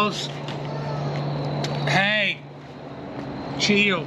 Pause. Hey, chill.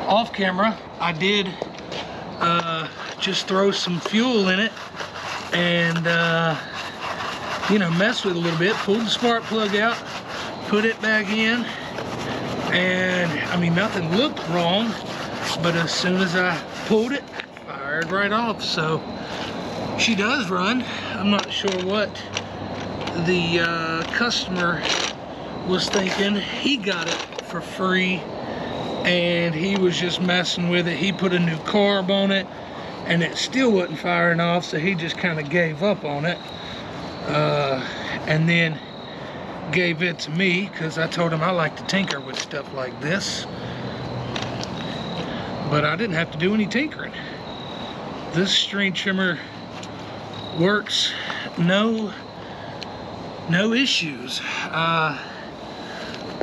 Off camera, I did just throw some fuel in it and you know, mess with it a little bit. Pulled the spark plug out, put it back in, and I mean, nothing looked wrong, but as soon as I pulled it, fired right off. So she does run. I'm not sure what the customer was thinking. He got it for free and he was just messing with it. He put a new carb on it and it still wasn't firing off, so he just kind of gave up on it, and then gave it to me because I told him I like to tinker with stuff like this, but I didn't have to do any tinkering. This string trimmer works, no issues.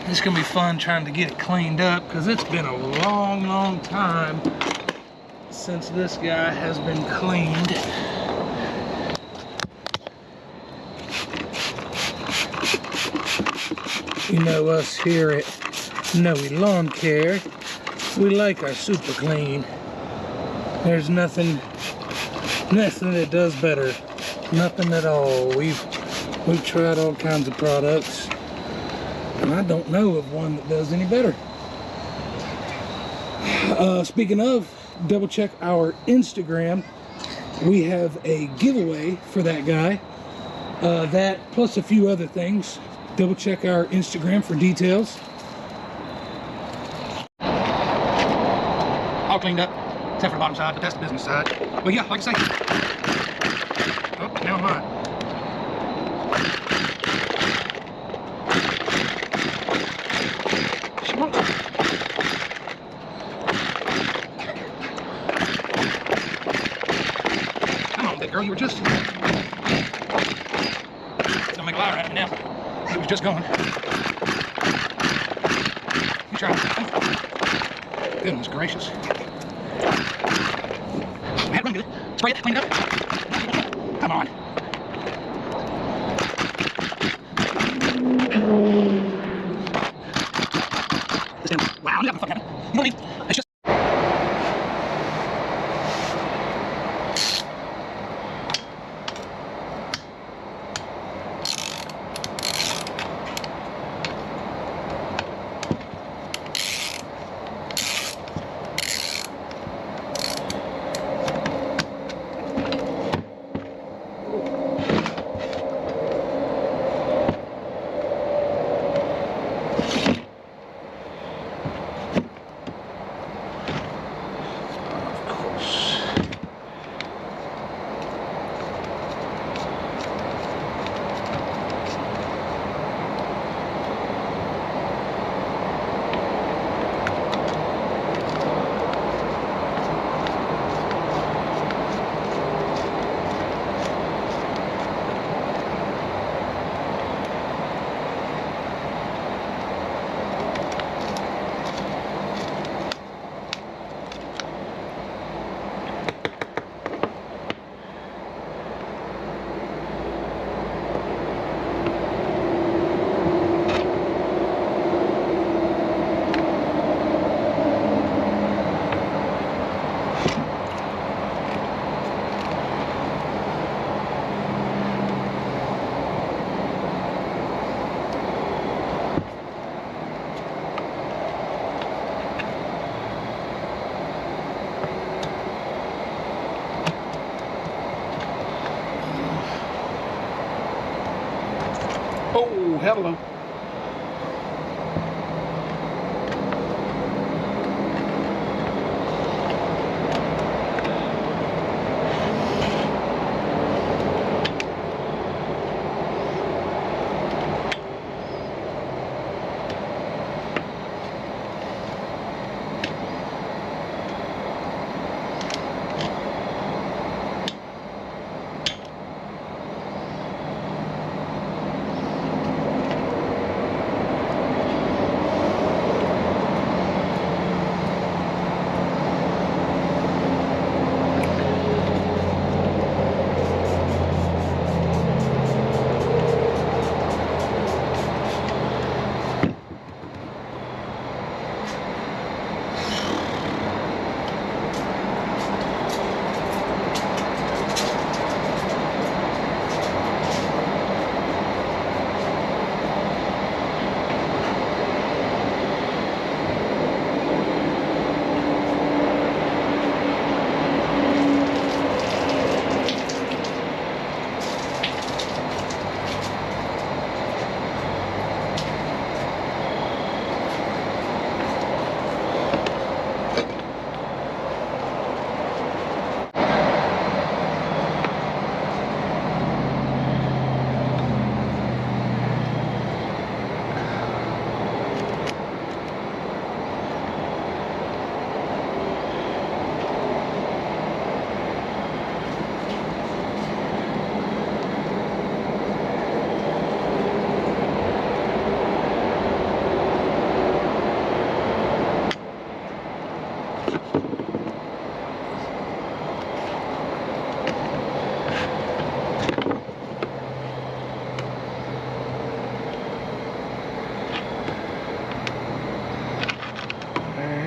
It's gonna be fun trying to get it cleaned up because it's been a long time since this guy has been cleaned. You know, us here at Nooe Lawn Care, we like our super clean. There's nothing that does better. Nothing at all. We've tried all kinds of products, and I don't know of one that does any better. Speaking of, double check our Instagram. We have a giveaway for that guy. That plus a few other things. Double check our Instagram for details. All cleaned up, except for the bottom side, but that's the business side. But yeah, like I say. Oh, now I'm on. Girl, you were just don't make a liar out of me now. He was just going. You try. Goodness gracious. Man, run with it. Spray it, clean it up. Come on. Wow, I'm not fucking happy. You don't need. It's just. Oh, hello.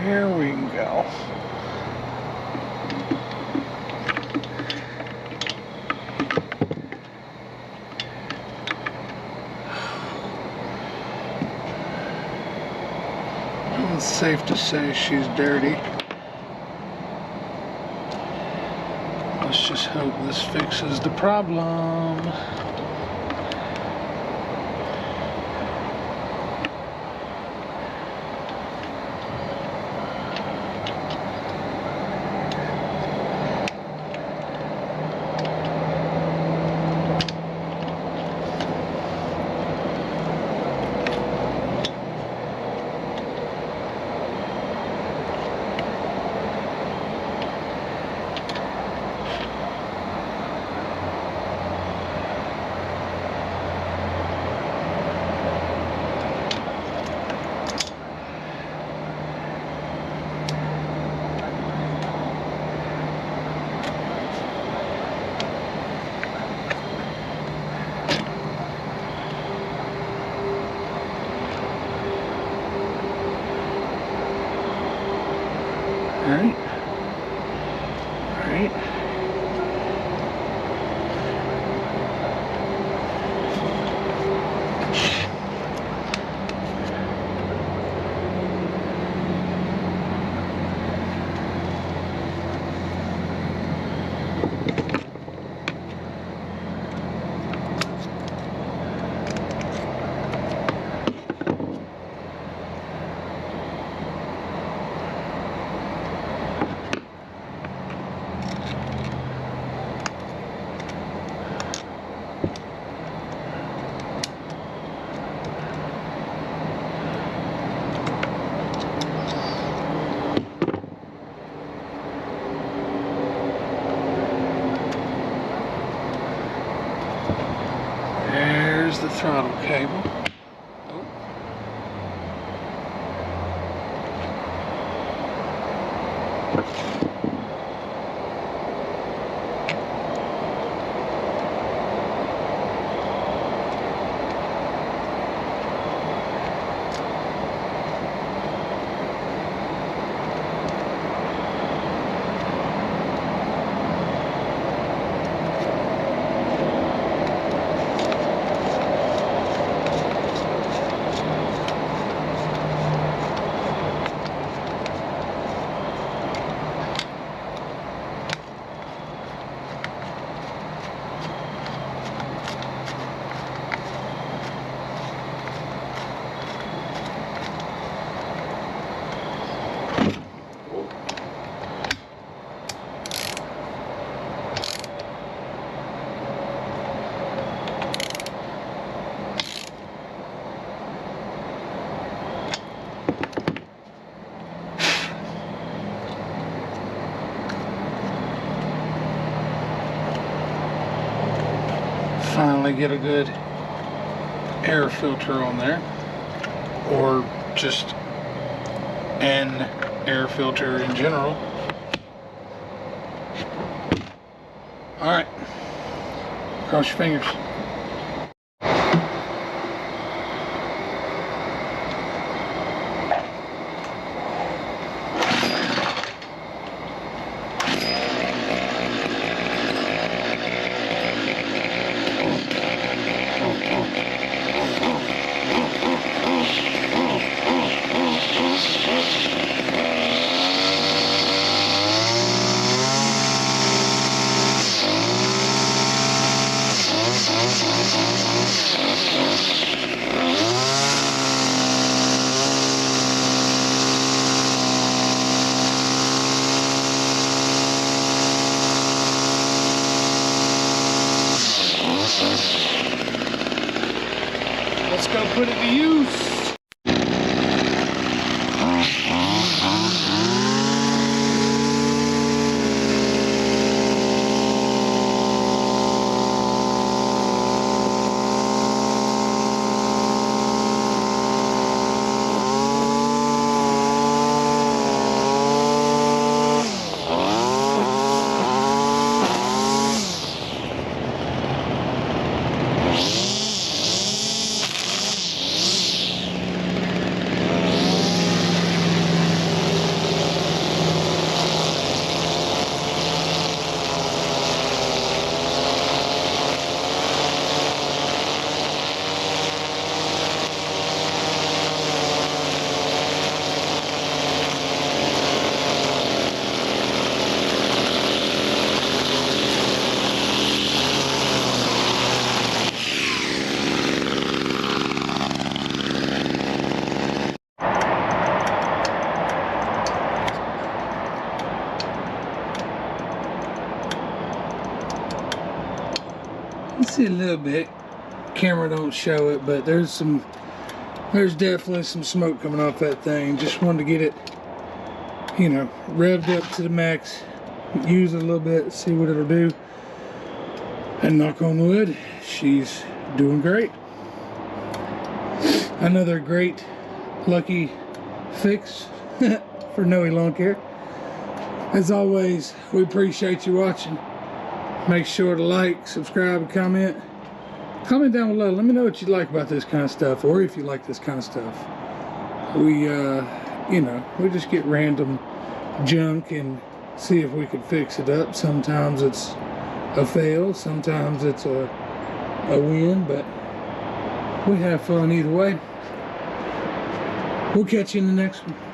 Here we go. It's safe to say she's dirty. Let's just hope this fixes the problem. Right. There's the throttle cable. finally get a good air filter on there, or just an air filter in general. Alright, cross your fingers. Let's go put it to use. You see a little bit, camera don't show it, but there's definitely some smoke coming off that thing. Just wanted to get it, you know, revved up to the max, use it a little bit, see what it'll do, and knock on wood, she's doing great. Another great lucky fix for Nooe Lawn Care. As always, we appreciate you watching. Make sure to like, subscribe, and comment. Comment down below. Let me know what you like about this kind of stuff, or if you like this kind of stuff. We, you know, we just get random junk and see if we can fix it up. Sometimes it's a fail, sometimes it's a win, but we have fun either way. We'll catch you in the next one.